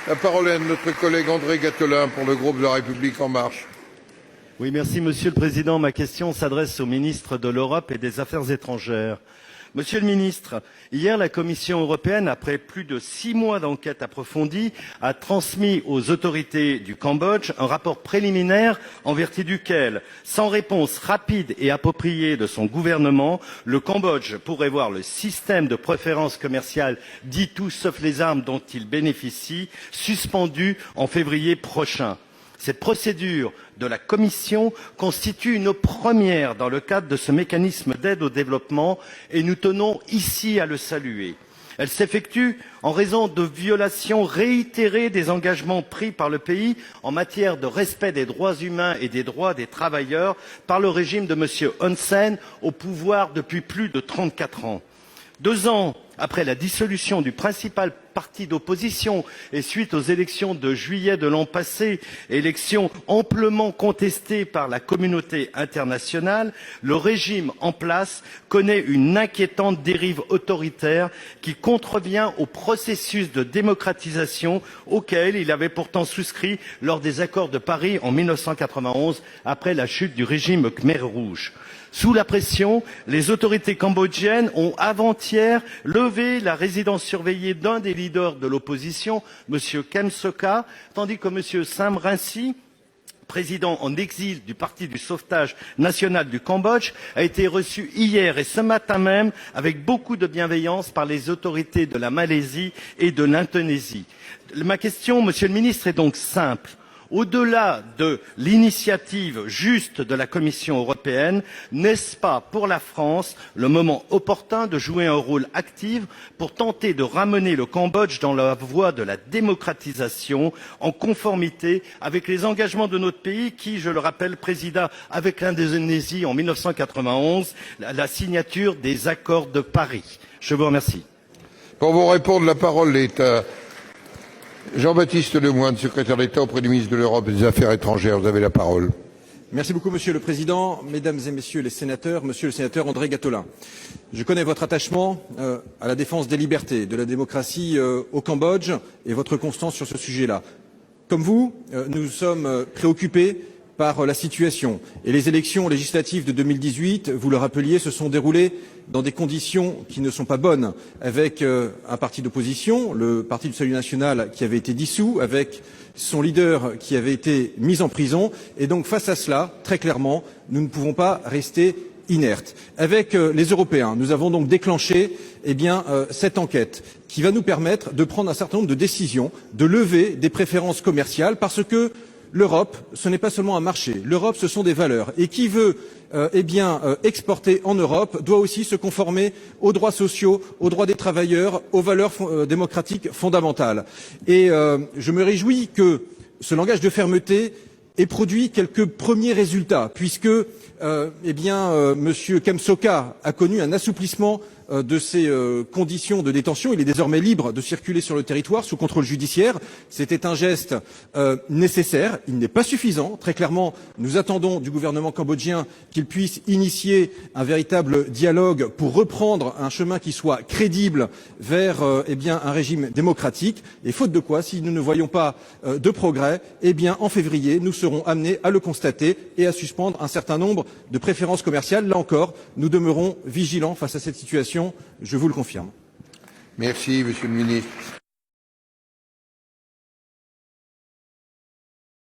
La parole est à notre collègue André Gattolin pour le groupe de La République En Marche. Oui, merci Monsieur le Président. Ma question s'adresse au ministre de l'Europe et des Affaires étrangères. Monsieur le ministre, hier la Commission européenne, après plus de 6 mois d'enquête approfondie, a transmis aux autorités du Cambodge un rapport préliminaire en vertu duquel, sans réponse rapide et appropriée de son gouvernement, le Cambodge pourrait voir le système de préférence commerciale dit tout sauf les armes dont il bénéficie suspendu en février prochain. Cette procédure de la Commission constitue une première dans le cadre de ce mécanisme d'aide au développement et nous tenons ici à le saluer. Elle s'effectue en raison de violations réitérées des engagements pris par le pays en matière de respect des droits humains et des droits des travailleurs par le régime de M. Hun Sen, au pouvoir depuis plus de 34 ans. 2 ans après la dissolution du principal parti d'opposition et suite aux élections de juillet de l'an passé, élections amplement contestées par la communauté internationale, le régime en place connaît une inquiétante dérive autoritaire qui contrevient au processus de démocratisation auquel il avait pourtant souscrit lors des accords de Paris en 1991 après la chute du régime Khmer Rouge. Sous la pression, les autorités cambodgiennes ont avant-hier levé la résidence surveillée d'un des leaders de l'opposition, M. Kem Sokha, tandis que M. Sam Rainsy, président en exil du Parti du sauvetage national du Cambodge, a été reçu hier et ce matin même avec beaucoup de bienveillance par les autorités de la Malaisie et de l'Indonésie. Ma question, Monsieur le ministre, est donc simple. Au-delà de l'initiative juste de la Commission européenne, n'est-ce pas pour la France le moment opportun de jouer un rôle actif pour tenter de ramener le Cambodge dans la voie de la démocratisation en conformité avec les engagements de notre pays qui, je le rappelle, présida avec l'Indonésie en 1991 la signature des accords de Paris. Je vous remercie. Pour vous répondre, la parole est à Jean-Baptiste Lemoyne, secrétaire d'État auprès du ministre de l'Europe et des Affaires étrangères. Vous avez la parole. Merci beaucoup, Monsieur le Président, Mesdames et Messieurs les sénateurs, Monsieur le sénateur André Gattolin. Je connais votre attachement à la défense des libertés, de la démocratie au Cambodge et votre constance sur ce sujet-là. Comme vous, nous sommes préoccupés par la situation. Et les élections législatives de 2018, vous le rappeliez, se sont déroulées dans des conditions qui ne sont pas bonnes, avec un parti d'opposition, le Parti du Salut National, qui avait été dissous, avec son leader qui avait été mis en prison. Et donc, face à cela, très clairement, nous ne pouvons pas rester inertes. Avec les Européens, nous avons donc déclenché cette enquête qui va nous permettre de prendre un certain nombre de décisions, de lever des préférences commerciales, parce que l'Europe, ce n'est pas seulement un marché. L'Europe, ce sont des valeurs. Et qui veut exporter en Europe doit aussi se conformer aux droits sociaux, aux droits des travailleurs, aux valeurs démocratiques fondamentales. Et je me réjouis que ce langage de fermeté ait produit quelques premiers résultats, puisque M. Kem Sokha a connu un assouplissement de ses conditions de détention. Il est désormais libre de circuler sur le territoire sous contrôle judiciaire. C'était un geste nécessaire. Il n'est pas suffisant. Très clairement, nous attendons du gouvernement cambodgien qu'il puisse initier un véritable dialogue pour reprendre un chemin qui soit crédible vers un régime démocratique. Et faute de quoi, si nous ne voyons pas de progrès, en février, nous serons amenés à le constater et à suspendre un certain nombre de préférences commerciales. Là encore, nous demeurons vigilants face à cette situation. Je vous le confirme. Merci, Monsieur le Ministre.